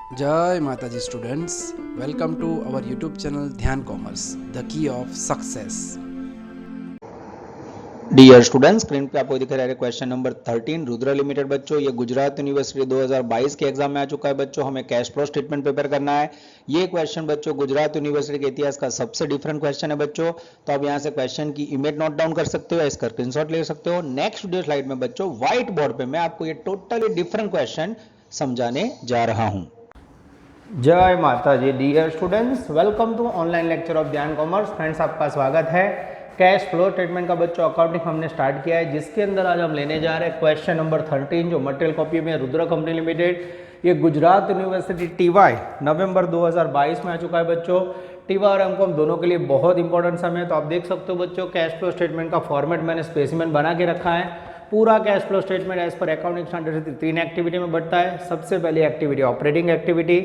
जय माता जी students, welcome to our YouTube channel Dhyan commerce, the key of success. Dear student, screen पे आपको दिख रहा है क्वेश्चन नंबर 13 रुद्र लिमिटेड। बच्चों ये गुजरात यूनिवर्सिटी 2022 के एग्जाम में आ चुका है। बच्चों हमें कैश फ्लो स्टेटमेंट प्रिपेयर करना है। ये क्वेश्चन बच्चों गुजरात यूनिवर्सिटी के इतिहास का सबसे डिफरेंट क्वेश्चन है बच्चों। तो आप यहाँ से क्वेश्चन की इमेज नोट डाउन कर सकते हो, इसका स्क्रीनशॉट ले सकते हो। नेक्स्ट वीडियो स्लाइड में बच्चों व्हाइट बोर्ड पे मैं आपको ये टोटली डिफरेंट क्वेश्चन समझाने जा रहा हूँ। जय माता जी। Dear students, welcome to online lecture of Dhyan commerce. Friends, आपका स्वागत है। कैश फ्लो स्टेटमेंट का बच्चों अकाउंटिंग हमने स्टार्ट किया है, जिसके अंदर आज हम लेने जा रहे हैं क्वेश्चन नंबर 13, जो मटेरियल कॉपी में रुद्र कंपनी लिमिटेड, ये गुजरात यूनिवर्सिटी टीवाई नवंबर 2022 में आ चुका है बच्चों। टीवाई और एमकॉम दोनों के लिए बहुत इंपॉर्टेंट समय है। तो आप देख सकते हो बच्चों, कैश फ्लो स्टेटमेंट का फॉर्मेट मैंने स्पेसिमेन बना के रखा है। पूरा cash flow statement as per accounting standard से 3 एक्टिविटी में बढ़ता है। सबसे पहली activity operating activity,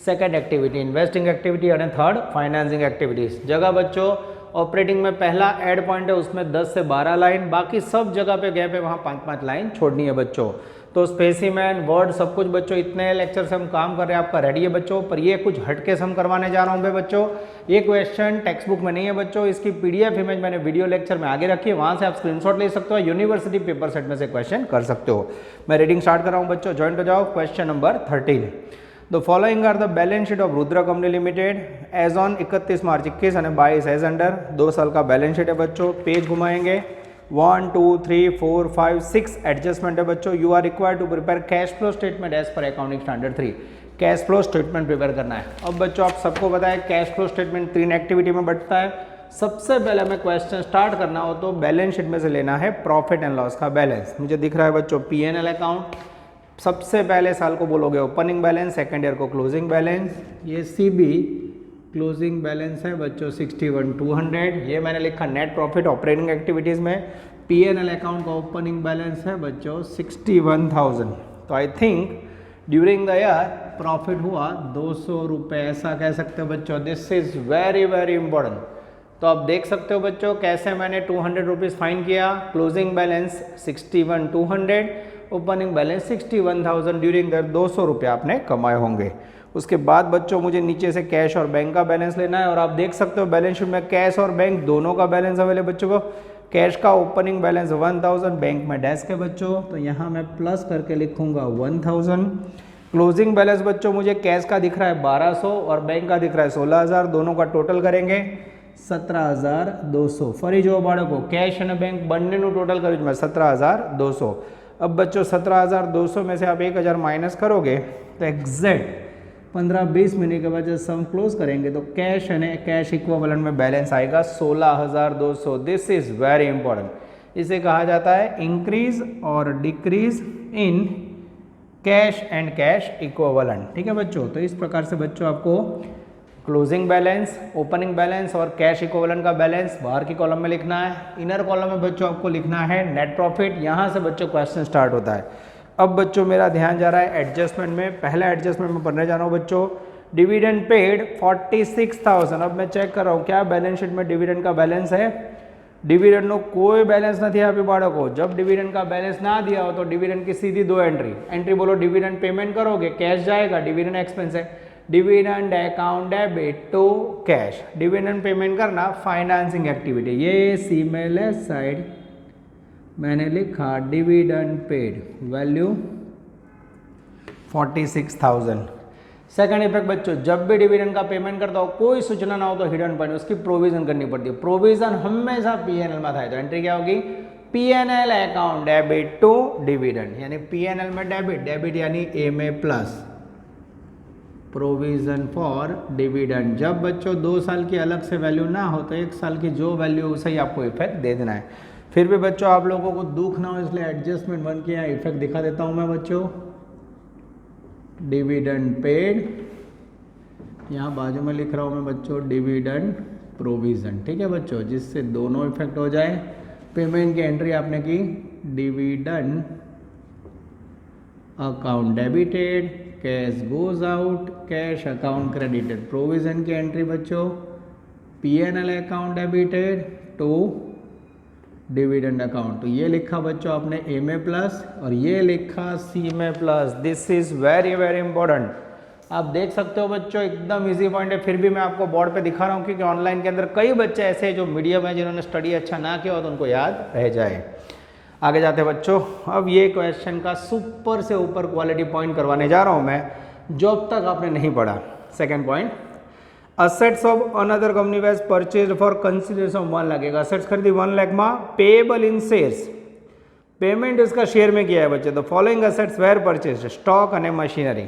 second activity investing activity और थर्ड फाइनेंसिंग एक्टिविटीज। जगह बच्चों ऑपरेटिंग में पहला ऐड पॉइंट है, उसमें 10 से 12 लाइन, बाकी सब जगह पे गैप है, वहाँ 5-5 लाइन छोड़नी है बच्चों। तो स्पेसिमेन वर्ड सब कुछ बच्चों इतने लेक्चर से हम काम कर रहे हैं, आपका रेडी है बच्चों। पर ये कुछ हटके से हम करवाने जा रहा हूँ बच्चों। ये क्वेश्चन टेक्स्ट बुक में नहीं है बच्चों, इसकी पीडीएफ इमेज मैंने वीडियो लेक्चर में आगे रखी है, वहाँ से आप स्क्रीनशॉट ले सकते हो, यूनिवर्सिटी पेपर सेट में से क्वेश्चन कर सकते हो। मैं रीडिंग स्टार्ट कर रहा हूँ बच्चों, ज्वाइन हो जाओ। Question number 13। The following are the balance sheet of Rudra company limited as on 31 March 21 और 22 एज अंडर। 2 साल का बैलेंस शीट है बच्चों। पेज घुमाएंगे, 1 2 3 4 5 6 एडजस्टमेंट है बच्चों। You are required to prepare cash flow statement as per accounting standard 3। Cash flow statement prepare करना है। अब बच्चों आप सबको पता है कैश फ्लो स्टेटमेंट 3 एक्टिविटी में बढ़ता है। सबसे पहले हमें क्वेश्चन स्टार्ट करना हो तो बैलेंस शीट में से लेना है प्रॉफिट एंड लॉस का बैलेंस। मुझे दिख रहा है बच्चों पीएनएल अकाउंट। सबसे पहले साल को बोलोगे ओपनिंग बैलेंस, सेकेंड ईयर को क्लोजिंग बैलेंस। ये सीबी क्लोजिंग बैलेंस है बच्चों 61,200। ये मैंने लिखा नेट प्रॉफिट ऑपरेटिंग एक्टिविटीज़ में। पीएनएल अकाउंट का ओपनिंग बैलेंस है बच्चों 61,000। तो I think during the year profit हुआ 200 रुपये, ऐसा कह सकते हो बच्चों। This is very very important. तो आप देख सकते हो बच्चों कैसे मैंने 200 रुपीज़ फाइन किया। Closing balance 61,200, opening balance 61,000। During the 200 रुपये आपने कमाए होंगे। उसके बाद बच्चों मुझे नीचे से कैश और बैंक का बैलेंस लेना है, और आप देख सकते हो बैलेंस शीट में कैश और बैंक दोनों का बैलेंस अवेलेबल बच्चों को। कैश का ओपनिंग बैलेंस 1000, बैंक में डैश के बच्चों, तो यहाँ मैं प्लस करके लिखूंगा 1000। क्लोजिंग बैलेंस बच्चों मुझे कैश का दिख रहा है 1200 और बैंक का दिख रहा है 16,000, दोनों का टोटल करेंगे 17,200। फरी जो बाળકો कैश और बैंक બંનેનું टोटल करूँ मैं 17,200। अब बच्चों 17,200 में से आप 1,000 माइनस करोगे तो एग्जैक्ट 15-20 मिनट के बाद जब सम क्लोज करेंगे तो कैश है कैश इक्विवेलेंट में बैलेंस आएगा 16,200। This is very important. इसे कहा जाता है इंक्रीज और decrease in cash and cash equivalent. ठीक है बच्चों, तो इस प्रकार से बच्चों आपको क्लोजिंग बैलेंस, ओपनिंग बैलेंस और कैश इक्विवेलेंट का बैलेंस बाहर की कॉलम में लिखना है। इनर कॉलम में बच्चों आपको लिखना है नेट प्रॉफिट। यहाँ से बच्चों क्वेश्चन स्टार्ट होता है। अब बच्चों मेरा ध्यान जा रहा है एडजस्टमेंट में। पहला एडजस्टमेंट में पढ़ने जा रहा हूँ बच्चों। Dividend paid 46,000। अब मैं चेक कर रहा हूँ क्या बैलेंस शीट में डिविडेंड का बैलेंस है। डिविडेंड નો કોઈ બેલેન્સ નથી આપ્યું બાળકો। जब डिविडेंड का बैलेंस ना दिया हो तो डिविडेंड की सीधी 2 एंट्री बोलो। डिविडेंड पेमेंट करोगे, कैश जाएगा, डिविडेंड एक्सपेंस है। Dividend account debit to cash. Dividend payment करना फाइनेंसिंग एक्टिविटी। ये सी में लेफ्ट साइड मैंने लिखा dividend paid, value 46,000। Second effect बच्चों, जब भी डिविडेंड का पेमेंट करता हो कोई सूचना ना हो तो हिडन पॉइंट उसकी प्रोविजन करनी पड़ती है। प्रोविजन हमेशा पीएनएल में था, तो एंट्री क्या होगी PNL account debit to dividend, यानी पीएनएल में डेबिट, डेबिट यानी ए में प्लस, प्रोविजन फॉर डिविडेंड। जब बच्चों 2 साल की अलग से वैल्यू ना हो तो 1 साल की जो वैल्यू उसे ही आपको इफेक्ट दे देना है। फिर भी बच्चों आप लोगों को दुख ना हो इसलिए एडजस्टमेंट 1 किया, इफेक्ट दिखा देता हूँ मैं बच्चों। डिविडेंड पेड, यहाँ बाजू में लिख रहा हूँ मैं बच्चों डिविडेंड प्रोविजन। ठीक है बच्चों, जिससे दोनों इफेक्ट हो जाए। पेमेंट की एंट्री आपने की dividend account debited, cash goes out, cash account credited. Provision की एंट्री बच्चों PNL account debited to dividend account. तो ये लिखा बच्चों आपने ए में प्लस और ये लिखा सी में plus. This is very very important. आप देख सकते हो बच्चों, एकदम इजी पॉइंट है, फिर भी मैं आपको बोर्ड पे दिखा रहा हूँ क्योंकि ऑनलाइन के अंदर कई बच्चे ऐसे हैं जो मीडियम है, जिन्होंने स्टडी अच्छा ना किया हो तो उनको याद रह जाए। आगे जाते हैं बच्चों, अब ये क्वेश्चन का सुपर से ऊपर क्वालिटी पॉइंट करवाने जा रहा हूँ मैं, जो अब तक आपने नहीं पढ़ा। Second point, assets of another company was purchased for consideration of 1 lakh. Assets खरीदी 1 लाख में, पेएबल इन शेयर्स, पेमेंट इसका शेयर में किया है बच्चे। तो following assets were purchased, stock અને मशीनरी।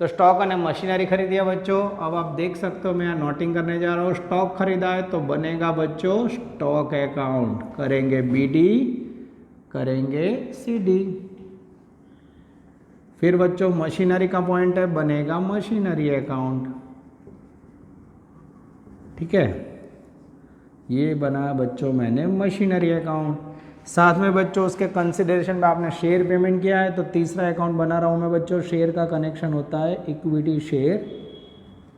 तो स्टॉक અને मशीनरी खरीदी है बच्चों। अब आप देख सकते हो, मैं यहाँ नोटिंग करने जा रहा हूँ। स्टॉक खरीदा है तो बनेगा बच्चों स्टॉक अकाउंट, करेंगे BD, करेंगे CD। फिर बच्चों मशीनरी का पॉइंट है, बनेगा मशीनरी अकाउंट, ठीक है। ये बना बच्चों मैंने मशीनरी अकाउंट। साथ में बच्चों उसके कंसिडरेशन में आपने शेयर पेमेंट किया है, तो तीसरा अकाउंट बना रहा हूँ मैं बच्चों। शेयर का कनेक्शन होता है इक्विटी शेयर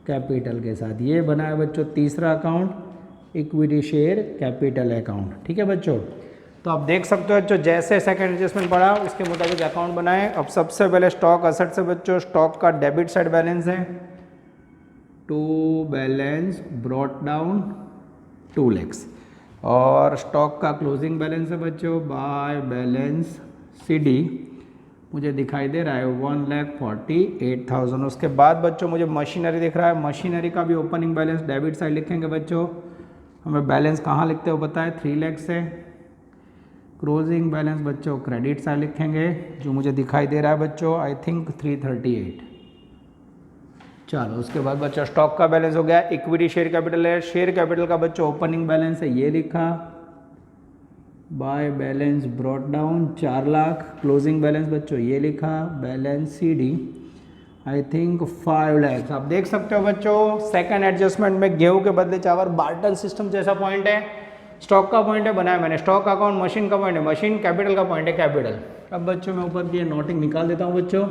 कैपिटल के साथ। ये बना है बच्चों तीसरा account, equity share capital account, ठीक है बच्चों। तो आप देख सकते हो बच्चों, जैसे सेकंड एडजस्टमेंट पढ़ा उसके मुताबिक अकाउंट बनाए। अब सबसे पहले स्टॉक असेट से बच्चों, स्टॉक का डेबिट साइड बैलेंस है, to balance brought down 2 lakhs, और स्टॉक का क्लोजिंग बैलेंस है बच्चों बाय बैलेंस CD, मुझे दिखाई दे रहा है 1,48,000। उसके बाद बच्चों मुझे मशीनरी दिख रहा है, मशीनरी का भी ओपनिंग बैलेंस डेबिट साइड लिखेंगे बच्चों। हमें बैलेंस कहाँ लिखते हो पता है, 3 lakhs से। क्लोजिंग बैलेंस बच्चों क्रेडिट साइड लिखेंगे, जो मुझे दिखाई दे रहा है बच्चों आई थिंक 338। चलो उसके बाद बच्चा स्टॉक का बैलेंस हो गया। इक्विटी शेयर कैपिटल है, शेयर कैपिटल का बच्चों ओपनिंग बैलेंस है, ये लिखा by balance brought down 4 lakh. Closing balance बच्चों ये लिखा balance CD I think 5 lakhs। आप देख सकते हो बच्चों, सेकंड एडजस्टमेंट में गेहूं के बदले चावल, बार्टर सिस्टम जैसा पॉइंट है। स्टॉक का पॉइंट है, बनाया मैंने स्टॉक अकाउंट। मशीन का पॉइंट है मशीन, कैपिटल का पॉइंट है कैपिटल। अब बच्चों मैं ऊपर की ये नोटिंग निकाल देता हूँ बच्चों,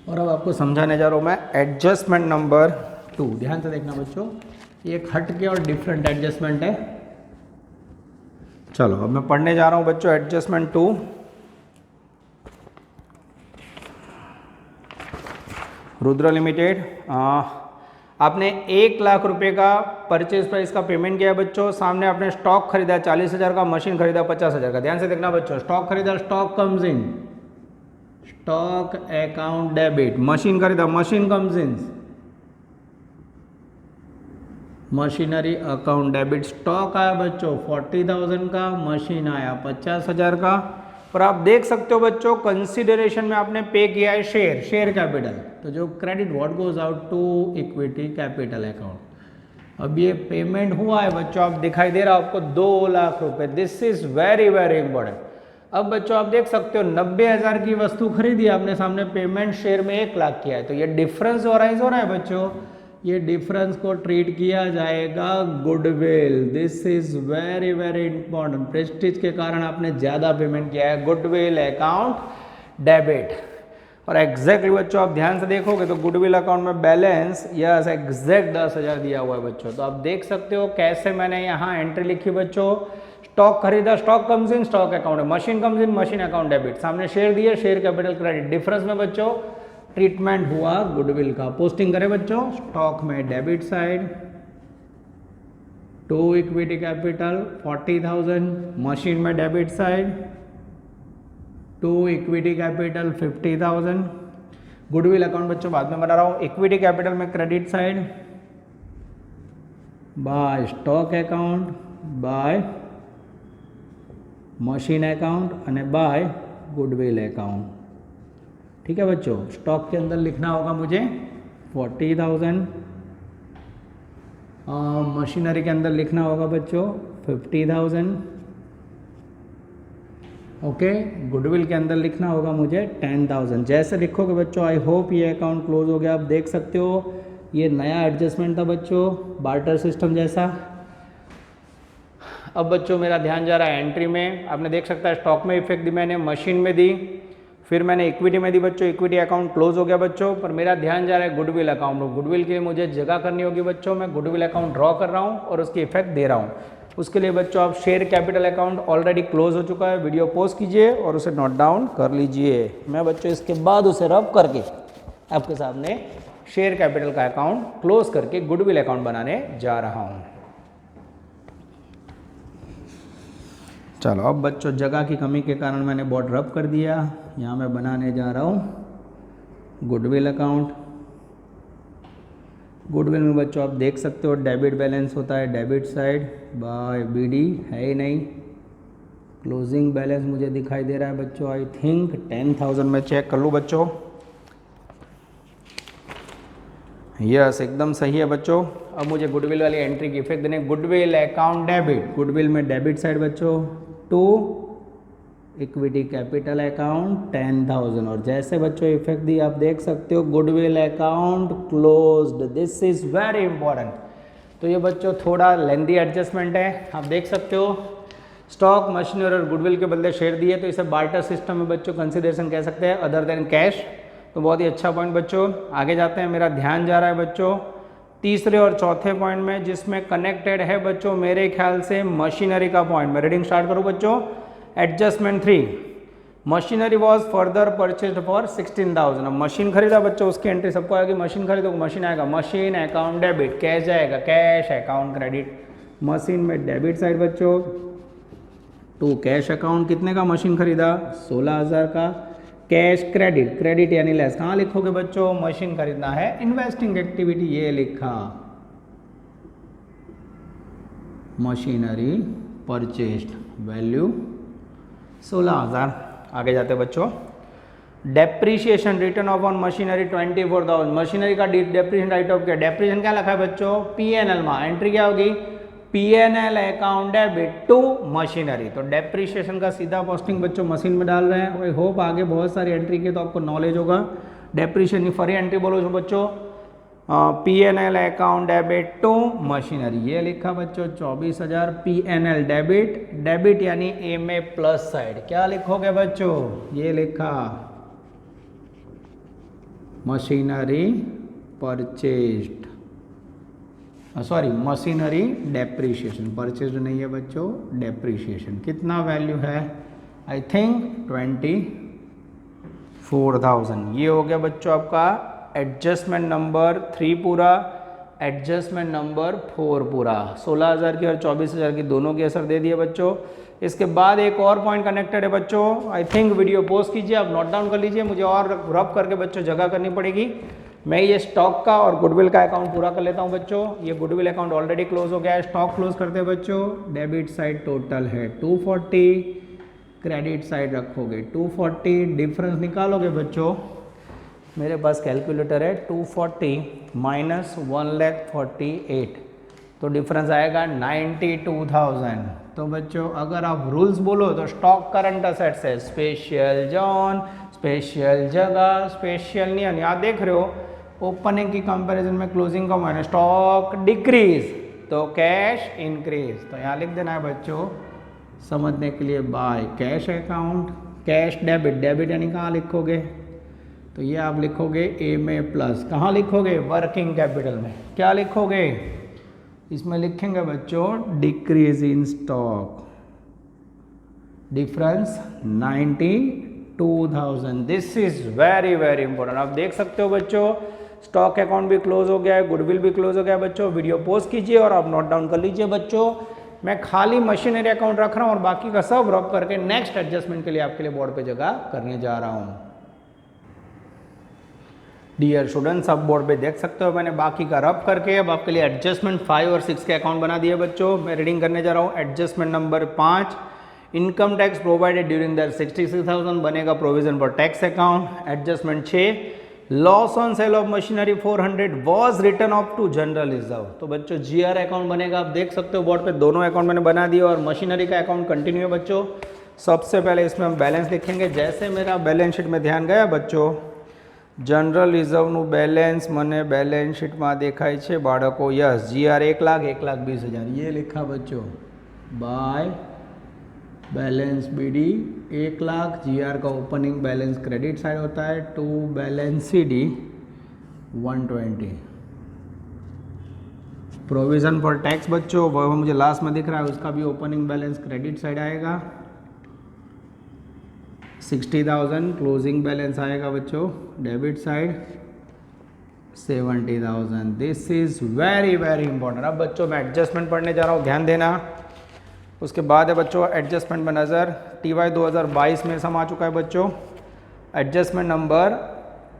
और अब आपको समझाने जा रहा हूँ मैं एडजस्टमेंट नंबर 2। ध्यान से देखना बच्चों, ये एक हटके और डिफरेंट एडजस्टमेंट है। चलो अब मैं पढ़ने जा रहा हूँ बच्चों एडजस्टमेंट 2। रुद्र लिमिटेड, आपने 1 लाख रुपए का परचेज प्राइस का पेमेंट किया बच्चों। सामने आपने स्टॉक खरीदा 40,000 का, मशीन खरीदा 50,000 का। ध्यान से देखना बच्चों, स्टॉक खरीदा, stock comes in, stock account debit. Machine खरीदा, machine comes in, machinery account debit. Stock आया बच्चों 40,000 का, मशीन आया 50,000 का। और आप देख सकते हो बच्चों, कंसिडरेशन में आपने पे किया है शेयर, शेयर कैपिटल। तो जो credit what goes out to equity capital account. अब ये पेमेंट हुआ है बच्चों, आप दिखाई दे रहा है आपको 2 लाख रुपए। This is very very important. अब बच्चों आप देख सकते हो 90,000 की वस्तु खरीदी आपने, सामने पेमेंट शेयर में 1 लाख किया है। तो ये डिफरेंस ऑराइज हो रहा है बच्चों, ये डिफरेंस को ट्रीट किया जाएगा goodwill. This is very very important. Prestige के कारण आपने ज़्यादा पेमेंट किया है, गुडविल अकाउंट डेबिट। और एग्जैक्टली बच्चों आप ध्यान से देखोगे तो गुडविल अकाउंट में बैलेंस यस एग्जैक्ट 10,000 दिया हुआ है बच्चों। तो आप देख सकते हो कैसे मैंने यहाँ एंट्री लिखी बच्चों। स्टॉक खरीदा, stock comes in, stock account है। Machine comes in, machine account debit. सामने शेयर दिए, शेयर कैपिटल क्रेडिट। डिफरेंस में बच्चों ट्रीटमेंट हुआ गुडविल का। पोस्टिंग करें बच्चों, स्टॉक में debit side to equity capital 40,000, machine में debit side to equity capital 50,000। Goodwill account बच्चों बाद में बना रहा हूँ। इक्विटी कैपिटल में credit side by stock account, by machine account અને बाय गुडविल अकाउंट। ठीक है बच्चों, स्टॉक के अंदर लिखना होगा मुझे 40,000, मशीनरी के अंदर लिखना होगा बच्चों 50,000, ओके। गुडविल के अंदर लिखना होगा मुझे 10,000। जैसे लिखोगे बच्चों, आई होप ये अकाउंट क्लोज हो गया। आप देख सकते हो ये नया एडजस्टमेंट था बच्चों, बार्टर सिस्टम जैसा। अब बच्चों मेरा ध्यान जा रहा है एंट्री में। आपने देख सकता है स्टॉक में इफेक्ट दी मैंने, मशीन में दी, फिर मैंने इक्विटी में दी बच्चों। इक्विटी अकाउंट क्लोज हो गया बच्चों, पर मेरा ध्यान जा रहा है गुडविल अकाउंट में। गुडविल के लिए मुझे जगह करनी होगी बच्चों। मैं गुडविल अकाउंट ड्रॉ कर रहा हूँ और उसकी इफेक्ट दे रहा हूँ। उसके लिए बच्चों आप share capital account already close हो चुका है, वीडियो पॉज कीजिए और उसे नोट डाउन कर लीजिए। मैं बच्चों इसके बाद उसे रब करके आपके सामने शेयर कैपिटल का अकाउंट क्लोज करके गुडविल अकाउंट बनाने जा रहा हूँ। चलो अब बच्चों जगह की कमी के कारण मैंने बोर्ड रब कर दिया, यहाँ मैं बनाने जा रहा हूँ गुडविल अकाउंट। गुडविल में बच्चों आप देख सकते हो डेबिट बैलेंस होता है डेबिट साइड बाय बीडी, है ही नहीं। क्लोजिंग बैलेंस मुझे दिखाई दे रहा है बच्चों, आई थिंक 10,000। मैं चेक कर लूँ बच्चों, यस एकदम सही है बच्चों। अब मुझे गुडविल वाली एंट्री की इफेक्ट देने, गुडविल अकाउंट डेबिट, गुडविल में डेबिट साइड बच्चों टू इक्विटी कैपिटल अकाउंट 10,000, और जैसे बच्चों इफेक्ट दी आप देख सकते हो goodwill account closed, this is very important. तो ये बच्चों थोड़ा लेंदी एडजस्टमेंट है, आप देख सकते हो स्टॉक मशीनरी और गुडविल के बदले शेयर दिए, तो इसे बार्टर सिस्टम में बच्चों कंसिडरेशन कह सकते हैं अदर देन कैश। तो बहुत ही अच्छा पॉइंट बच्चों। आगे जाते हैं, मेरा ध्यान जा रहा है बच्चों तीसरे और चौथे पॉइंट में, जिसमें कनेक्टेड है बच्चों मेरे ख्याल से मशीनरी का पॉइंट। मैं रीडिंग स्टार्ट करूं बच्चों, adjustment 3, machinery was further purchased for 16,000। अब मशीन खरीदा बच्चों, उसकी एंट्री सबको आएगी, मशीन खरीदो मशीन आएगा, मशीन अकाउंट डेबिट, कैश जाएगा कैश अकाउंट क्रेडिट। मशीन में डेबिट साइड बच्चों टू कैश अकाउंट, कितने का मशीन खरीदा 16,000 का, कैश क्रेडिट, क्रेडिट यानी लेस, कहाँ लिखोगे बच्चों, मशीन खरीदना है इन्वेस्टिंग एक्टिविटी, ये लिखा मशीनरी परचेज्ड वैल्यू 16,000। आगे जाते बच्चों, depreciation written off on machinery 24,000, machinery का डेप्रीशिएशन राइट ऑफ क्या, डेप्रीशिएशन क्या लिखा है बच्चों पीएनएल में, एंट्री क्या होगी PNL account debit to machinery. तो डेप्रीशिएशन का सीधा पोस्टिंग बच्चों मशीन में डाल रहे हैं। आई होप आगे बहुत सारी एंट्री की तो आपको नॉलेज होगा। डेप्रीशिएशन फरी एंट्री बोलो जो बच्चों PNL account debit to machinery, ये लिखा बच्चों 24,000 पीएनएल डेबिट, डेबिट यानी ए में प्लस साइड, क्या लिखोगे बच्चों, ये लिखा machinery purchased, sorry machinery depreciation, purchase नहीं है बच्चों डेप्रीशिएशन। कितना वैल्यू है, आई थिंक 24,000। ये हो गया बच्चों आपका एडजस्टमेंट नंबर 3 पूरा, एडजस्टमेंट नंबर 4 पूरा। 16,000 की और 24,000 की दोनों की असर दे दिए बच्चों। इसके बाद एक और पॉइंट कनेक्टेड है बच्चों, आई थिंक वीडियो पॉज कीजिए, आप नोट डाउन कर लीजिए, मुझे और रब करके बच्चों जगह करनी पड़ेगी। मैं ये स्टॉक का और गुडविल का अकाउंट पूरा कर लेता हूं बच्चों। ये गुडविल अकाउंट ऑलरेडी क्लोज हो गया है, स्टॉक क्लोज करते हैं बच्चों। डेबिट साइड टोटल है 240, क्रेडिट साइड रखोगे 240, डिफरेंस निकालोगे बच्चों, मेरे पास कैलकुलेटर है 240 माइनस 1,48,000, तो डिफरेंस आएगा 92,000। तो बच्चों अगर आप रूल्स बोलो तो स्टॉक करंट असेट्स है, स्पेशल जोन, स्पेशल जगह, स्पेशल नियम, यहाँ देख रहे हो ओपनिंग की कंपैरिजन में क्लोजिंग का माइनस, स्टॉक डिक्रीज तो कैश इंक्रीज। तो यहाँ लिख देना है बच्चों समझने के लिए by cash account, cash debit, debit यानी कहाँ लिखोगे, तो ये आप लिखोगे ए में प्लस, कहाँ लिखोगे वर्किंग कैपिटल में, क्या लिखोगे इसमें लिखेंगे बच्चों decrease in stock, difference 92,000। This is very very important. आप देख सकते हो बच्चों स्टॉक अकाउंट भी क्लोज हो गया है, गुडविल भी क्लोज हो गया है बच्चों। वीडियो पॉज कीजिए और आप नोट डाउन कर लीजिए बच्चों। मैं खाली मशीनरी अकाउंट रख रहा हूँ और बाकी का सब रब करके नेक्स्ट एडजस्टमेंट के लिए आपके लिए बोर्ड पे जगह करने जा रहा हूँ। डियर स्टूडेंट्स, अब बोर्ड पे देख सकते हो मैंने बाकी का रब करके अब आपके लिए एडजस्टमेंट 5 और 6 के अकाउंट बना दिए बच्चों। मैं रीडिंग करने जा रहा हूँ। Adjustment number 5, income tax provided during the 66,000 बनेगा provision for tax account. Adjustment 6, loss on sale of machinery 400 was written off to general reserve. तो बच्चों जीआर अकाउंट बनेगा। आप देख सकते हो बोर्ड पे दोनों अकाउंट मैंने बना दिए और मशीनरी का अकाउंट कंटिन्यू है बच्चों। सबसे पहले इसमें हम बैलेंस लिखेंगे। जैसे मेरा बैलेंस शीट में ध्यान गया बच्चों, जनरल रिजर्वનું બેલેન્સ મને બેલેન્સ શીટમાં દેખાય છે બાળકો, યસ જીઆર 1,20,000 ये लिखा बच्चों बाय बैलेंस बीडी 1,00,000। जीआर का ओपनिंग बैलेंस क्रेडिट साइड होता है to balance CD 120। Provision for tax बच्चों वह मुझे लास्ट में दिख रहा है, उसका भी ओपनिंग बैलेंस क्रेडिट साइड आएगा 60,000। क्लोजिंग बैलेंस आएगा बच्चों debit side 70,000। This is very very important. अब बच्चों मैं एडजस्टमेंट पढ़ने जा रहा हूँ, ध्यान देना। उसके बाद है बच्चों एडजस्टमेंट में नज़र। TY 2022 में समा चुका है बच्चों। Adjustment number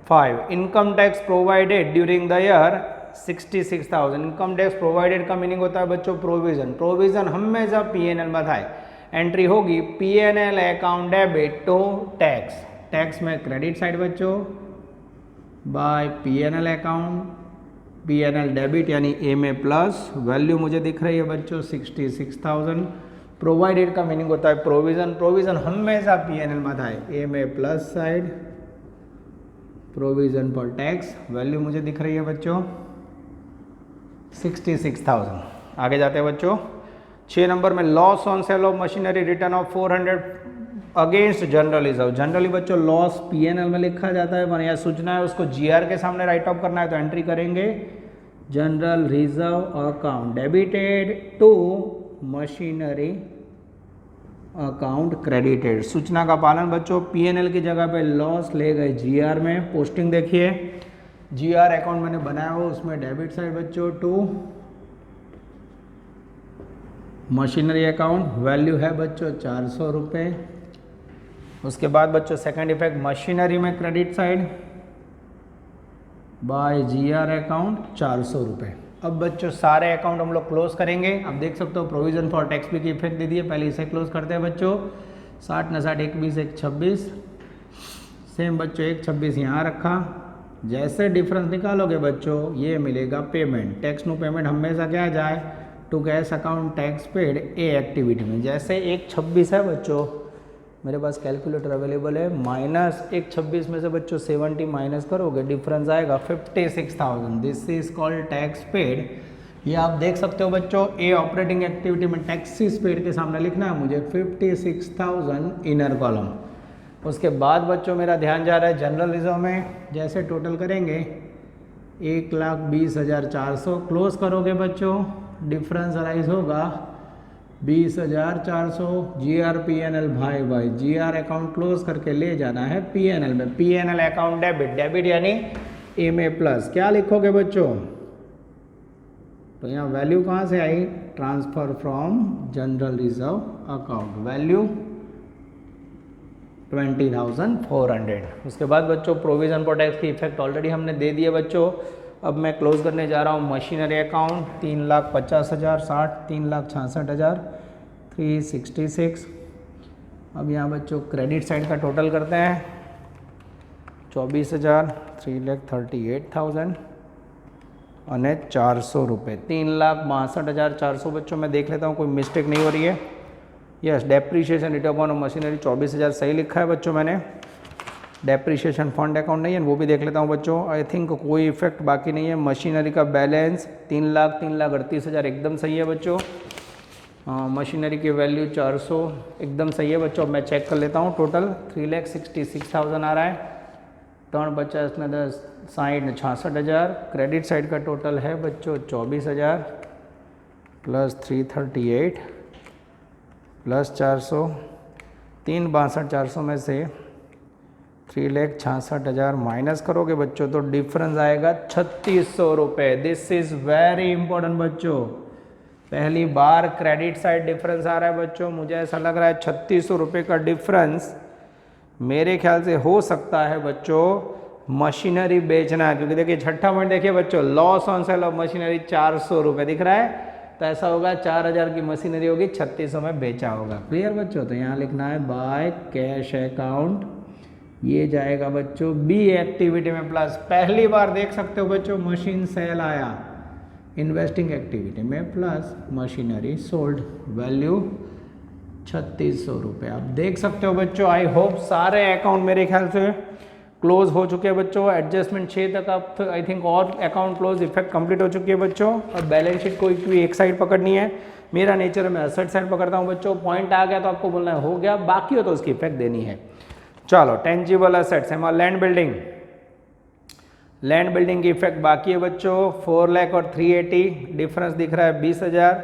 5, income tax provided during the year 66,000। Income tax provided का मीनिंग होता है बच्चों प्रोविजन। प्रोविजन हमेशा PNL में था। एंट्री होगी PNL account debit to tax. Tax में क्रेडिट साइड बच्चों by PNL account, PNL debit यानी A में प्लस। वैल्यू मुझे दिख रही है बच्चों 66,000। प्रोवाइडेड का मीनिंग होता है प्रोविजन। प्रोविजन हमेशा PNL में था। A में plus side provision for tax. Value मुझे दिख रही है बच्चों 66,000। आगे जाते हैं बच्चों 6 नंबर में loss on sale of machinery return of 400 against general reserve. Generally बच्चों लॉस PNL में लिखा जाता है, पर यहाँ सूचना है उसको GR के सामने राइट ऑफ करना है, तो एंट्री करेंगे general reserve account debited to machinery account credited. सूचना का पालन बच्चों। PNL की जगह पे लॉस ले गए GR में। पोस्टिंग देखिए GR अकाउंट मैंने बनाया हो उसमें डेबिट साइड बच्चों टू मशीनरी अकाउंट। वैल्यू है बच्चों 400 रुपये। उसके बाद बच्चों सेकंड इफेक्ट मशीनरी में credit side bye GR account 400 रुपये। अब बच्चों सारे अकाउंट हम लोग क्लोज करेंगे। अब देख सकते हो प्रोविजन फॉर टैक्स भी की इफेक्ट दे दिए। पहले इसे क्लोज करते हैं बच्चों। 60 न 60 21 1 26 सेम बच्चों 1 26 यहाँ रखा। जैसे डिफरेंस निकालोगे बच्चों ये मिलेगा पेमेंट। टैक्स नो पेमेंट हमेशा क्या जाए to cash account tax paid A activity में। जैसे 1 26 है बच्चों, मेरे पास कैलकुलेटर अवेलेबल है। माइनस 1 26 में से बच्चों 70 माइनस करोगे डिफरेंस आएगा 56,000। This is called tax paid. ये आप देख सकते हो बच्चों ए ऑपरेटिंग एक्टिविटी में टैक्सेस पेड के सामने लिखना है मुझे 56,000 इनर कॉलम। उसके बाद बच्चों मेरा ध्यान जा रहा है जनरल रिजर्व में। जैसे टोटल करेंगे 1,20,400 क्लोज करोगे बच्चों, डिफरेंस अराइज होगा 20,400। GR PNL भाई भाई GR अकाउंट क्लोज करके ले जाना है PNL में। PNL अकाउंट डेबिट, डेबिट यानी A में प्लस। क्या लिखोगे बच्चों, तो यहाँ वैल्यू कहाँ से आई, transfer from general reserve account. Value 20,400। उसके बाद बच्चों प्रोविजन फॉर टैक्स की इफेक्ट ऑलरेडी हमने दे दिए बच्चों। अब मैं क्लोज करने जा रहा हूँ मशीनरी अकाउंट 3,50,000 60 3,66,000 366। अब यहाँ बच्चों क्रेडिट साइड का टोटल करते हैं 24,000 3,38,000 और 400 रुपये 3,62,400। बच्चों मैं देख लेता हूँ कोई मिस्टेक नहीं हो रही है। Yes depreciation return on machinery 24,000 सही लिखा है बच्चों मैंने। डेप्रीशिएशन फंड अकाउंट नहीं है वो भी देख लेता हूँ बच्चों। आई थिंक कोई इफेक्ट बाकी नहीं है। मशीनरी का बैलेंस 3,38,000 एकदम सही है बच्चों। मशीनरी की वैल्यू 400 एकदम सही है बच्चों। मैं चेक कर लेता हूँ टोटल 3,66,000 आ रहा है। 3,50 में 10 60 66,000। क्रेडिट साइड का टोटल है बच्चों 24,000 प्लस 338 प्लस 400 3,62,400 में से 3,66,000 माइनस करोगे बच्चों तो डिफरेंस आएगा 3,600 रुपये। दिस इज वेरी इंपॉर्टेंट बच्चों। पहली बार क्रेडिट साइड डिफरेंस आ रहा है बच्चों। मुझे ऐसा लग रहा है 3,600 रुपये का डिफरेंस मेरे ख्याल से हो सकता है बच्चों मशीनरी बेचना, क्योंकि देखिए छठा पॉइंट देखिए बच्चों loss on sale of machinery 400 रुपये दिख रहा है। तो ऐसा होगा 4,000 की मशीनरी होगी 3,600 में बेचा होगा। क्लियर बच्चों। तो यहाँ लिखना है बाय कैश अकाउंट। ये जाएगा बच्चों बी एक्टिविटी में प्लस। पहली बार देख सकते हो बच्चों मशीन सेल आया इन्वेस्टिंग एक्टिविटी में प्लस मशीनरी सोल्ड। वैल्यू 3,600 रुपये। आप देख सकते हो बच्चों। आई होप सारे अकाउंट मेरे ख्याल से क्लोज हो चुके हैं बच्चों। एडजस्टमेंट 6 तक अब आई थिंक और अकाउंट क्लोज इफेक्ट कंप्लीट हो चुकी है बच्चों। अब बैलेंस शीट कोई भी एक साइड पकड़नी है। मेरा नेचर है मैं असेट साइड पकड़ता हूँ बच्चों। पॉइंट आ गया तो आपको बोलना है हो गया, बाकी हो तो उसकी इफेक्ट देनी है। चलो टेंजिबल असेट्स हमारा लैंड बिल्डिंग। लैंड बिल्डिंग की इफेक्ट बाकी है बच्चों। 4 लाख और 380 डिफरेंस दिख रहा है 20,000।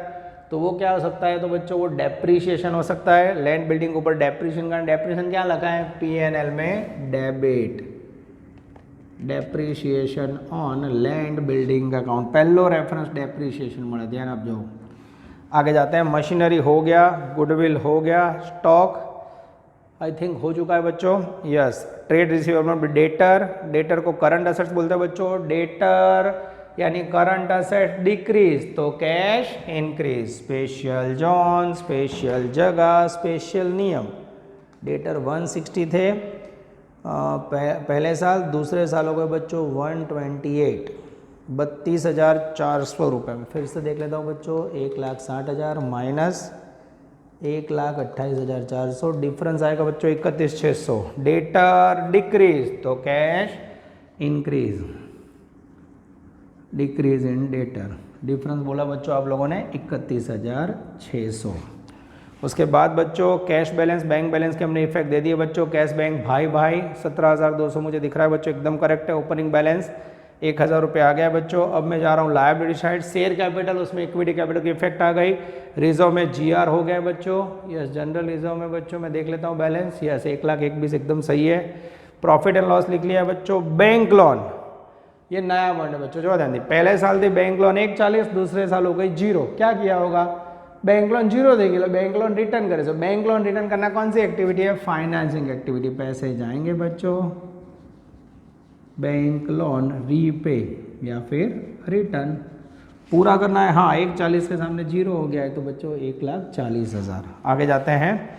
तो वो क्या हो सकता है, तो बच्चों वो डेप्रीशिएशन हो सकता है। लैंड बिल्डिंग के ऊपर डेप्रीशिएशन का डेप्रीशिएशन क्या लगा है PNL में debit. Depreciation on land building account, पहलो रेफरेंस डेप्रिसिएशन મળે, ધ્યાન આપજો। आगे जाते हैं, मशीनरी हो गया, गुडविल हो गया, स्टॉक आई थिंक हो चुका है बच्चों, yes. Trade receivable, debtor, debtor को करंट असेट्स बोलते हैं बच्चों, डेटर यानी करंट असेट डिक्रीज तो cash increase. Special zone, special जगह, स्पेशल नियम, डेटर 160 थे पहले साल, दूसरे साल हो गए बच्चों 128, 32,400 रुपये में। फिर से देख लेता हूँ बच्चों, 1,60,000 माइनस 1,28,400, डिफरेंस आएगा बच्चों 31,600। डेटर डिक्रीज तो cash increase, decrease in debtor, difference बोला बच्चों आप लोगों ने 31,600। उसके बाद बच्चों कैश बैलेंस, बैंक बैलेंस के हमने इफेक्ट दे दिए बच्चों। कैश बैंक भाई भाई 17,200 मुझे दिख रहा है बच्चों, एकदम करेक्ट है। ओपनिंग बैलेंस 1,000 रुपये आ गया बच्चों। अब मैं जा रहा हूँ लायबिलिटी साइड, शेयर कैपिटल, उसमें इक्विटी कैपिटल की इफेक्ट आ गई। रिजर्व में जीआर हो गया बच्चों, यस। जनरल रिजर्व में बच्चों मैं देख लेता हूँ बैलेंस, यस 1,01,20 एकदम सही है। प्रॉफिट एंड लॉस लिख लिया है बच्चों। बैंक लोन, ये नया वर्ड है बच्चों, जो ध्यान दी, पहले साल थी बैंक लोन 1,40, दूसरे साल हो गई 0। क्या किया होगा, बैंक लोन 0 देगी, बैंक लोन रिटर्न करे। तो बैंक लोन रिटर्न करना कौन सी एक्टिविटी है, फाइनेंसिंग एक्टिविटी। पैसे जाएंगे बच्चों बैंक लोन रीपे या फिर रिटर्न, पूरा करना है। हाँ 1,40 के सामने 0 हो गया है तो बच्चों 1,40,000। आगे जाते हैं,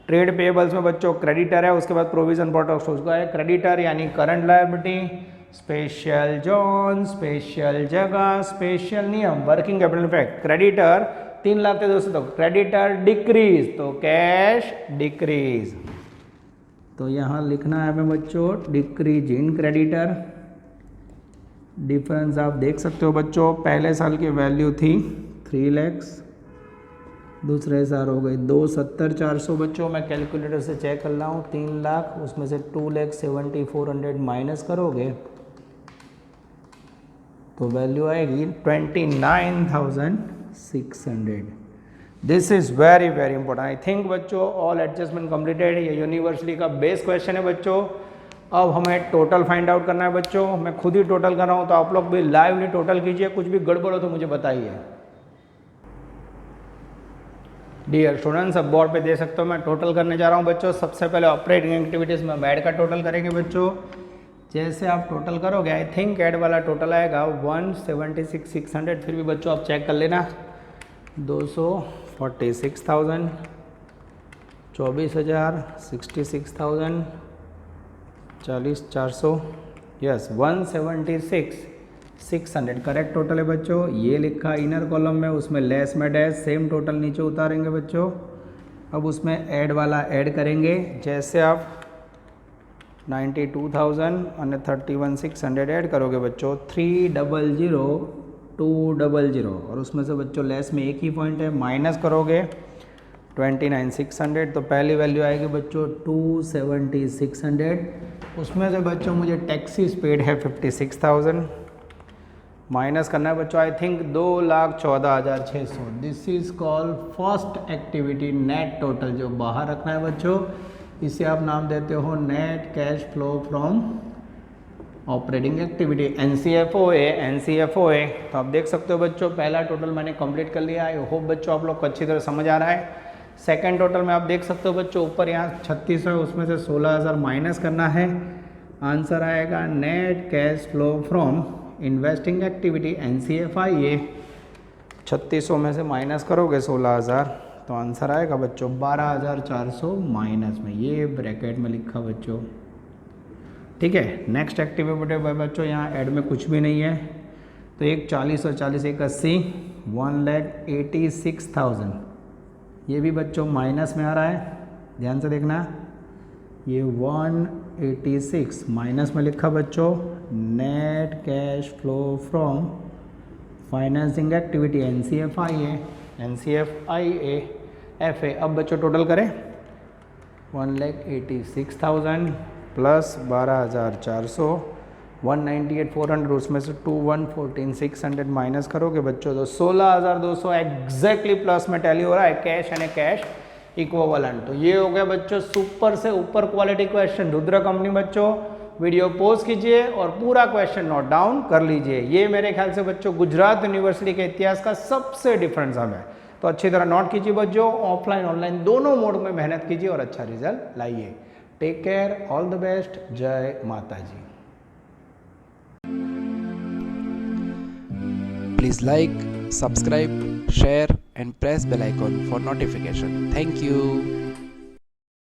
ट्रेड पेबल्स में बच्चों क्रेडिटर है, उसके बाद प्रोविजन प्रोडक्ट उसका है। क्रेडिटर यानी current liability, special zone, special जगह, स्पेशल नियम, working capital effect. Creditor 3 lakh थे दोस्तों, तो क्रेडिटर डिक्रीज तो कैश डिक्रीज, तो यहाँ लिखना है हमें बच्चों डिक्रीज इन क्रेडिटर। डिफरेंस आप देख सकते हो बच्चों, पहले साल की वैल्यू थी 3 लाख, दूसरे साल हो गई 2,70,400 बच्चों। मैं कैलकुलेटर से चेक कर रहा हूँ, 3 लाख उसमें से 2,70,400 माइनस करोगे तो वैल्यू आएगी 29,600। This is very very important. I think बच्चों ऑल एडजस्टमेंट कंप्लीटेड। ये यूनिवर्सिटी का बेस क्वेश्चन है बच्चों। अब हमें टोटल फाइंड आउट करना है बच्चों। मैं खुद ही टोटल कर रहा हूँ, तो आप लोग भी लाइवली टोटल कीजिए, कुछ भी गड़बड़ हो तो मुझे बताइए। डियर स्टूडेंट्स, अब बोर्ड पे दे सकते हो, मैं टोटल करने जा रहा हूँ बच्चों। सबसे पहले ऑपरेटिंग एक्टिविटीज़ में ऐड का टोटल करेंगे बच्चों। जैसे आप टोटल करोगे, आई थिंक ऐड वाला टोटल आएगा 176,600। फिर भी बच्चों आप चेक कर लेना, 246,000, 24,000, 66,000, 40,400, यस 176,600 करेक्ट टोटल है बच्चों। ये लिखा इनर कॉलम में, उसमें लेस में डैश, सेम टोटल नीचे उतारेंगे बच्चों। अब उसमें ऐड वाला ऐड करेंगे। जैसे आप 92,000 और 31,600 ऐड करोगे बच्चों, 300,200, और उसमें से बच्चों लेस में एक ही पॉइंट है, माइनस करोगे 29,600, तो पहली वैल्यू आएगी बच्चों 270,600। उसमें से बच्चों मुझे टैक्सीज पेड है 56,000, माइनस करना है बच्चों I think 2,14,600। This is called first activity net total, जो बाहर रखना है बच्चों। इसे आप नाम देते हो net cash flow from operating activity, NCFOA. तो आप देख सकते हो बच्चों, पहला टोटल मैंने कंप्लीट कर लिया। आई होप बच्चों आप लोग को अच्छी तरह समझ आ रहा है। सेकंड टोटल में आप देख सकते हो बच्चों, ऊपर यहाँ 3600 है, उसमें से 16,000 माइनस करना है। आंसर आएगा net cash flow from investing activity NCFIA. 3600 में से माइनस करोगे 16,000 तो आंसर आएगा बच्चों 12,400 माइनस में, ये ब्रैकेट में लिखा बच्चों। ठीक है, नेक्स्ट एक्टिविटी बच्चों, यहाँ ऐड में कुछ भी नहीं है, तो एक 40 और 40 एक 80, 1,86,000। ये भी बच्चों माइनस में आ रहा है, ध्यान से देखना। ये 186 माइनस में लिखा बच्चों। Net cash flow from financing activity NCFIA FA. अब बच्चों टोटल करें, 1,86,000 प्लस 12,400, 198,400, उसमें से 21,14,600 माइनस करोगे बच्चों तो 16,200 एग्जैक्टली प्लस में टैली हो रहा है, कैश एंड कैश इक्विवेलेंट। तो ये हो गया बच्चों सुपर से ऊपर क्वालिटी क्वेश्चन। रुद्र कंपनी बच्चों वीडियो पॉज कीजिए और पूरा क्वेश्चन नोट डाउन कर लीजिए। ये मेरे ख्याल से बच्चों गुजरात यूनिवर्सिटी के इतिहास का सबसे डिफरेंट सम है, तो अच्छी तरह नोट कीजिए बच्चों। ऑफलाइन ऑनलाइन दोनों मोड में मेहनत कीजिए और अच्छा रिजल्ट लाइए। Take care, all the best, जय माता जी। Please like, subscribe, share and press bell icon for notification. Thank you.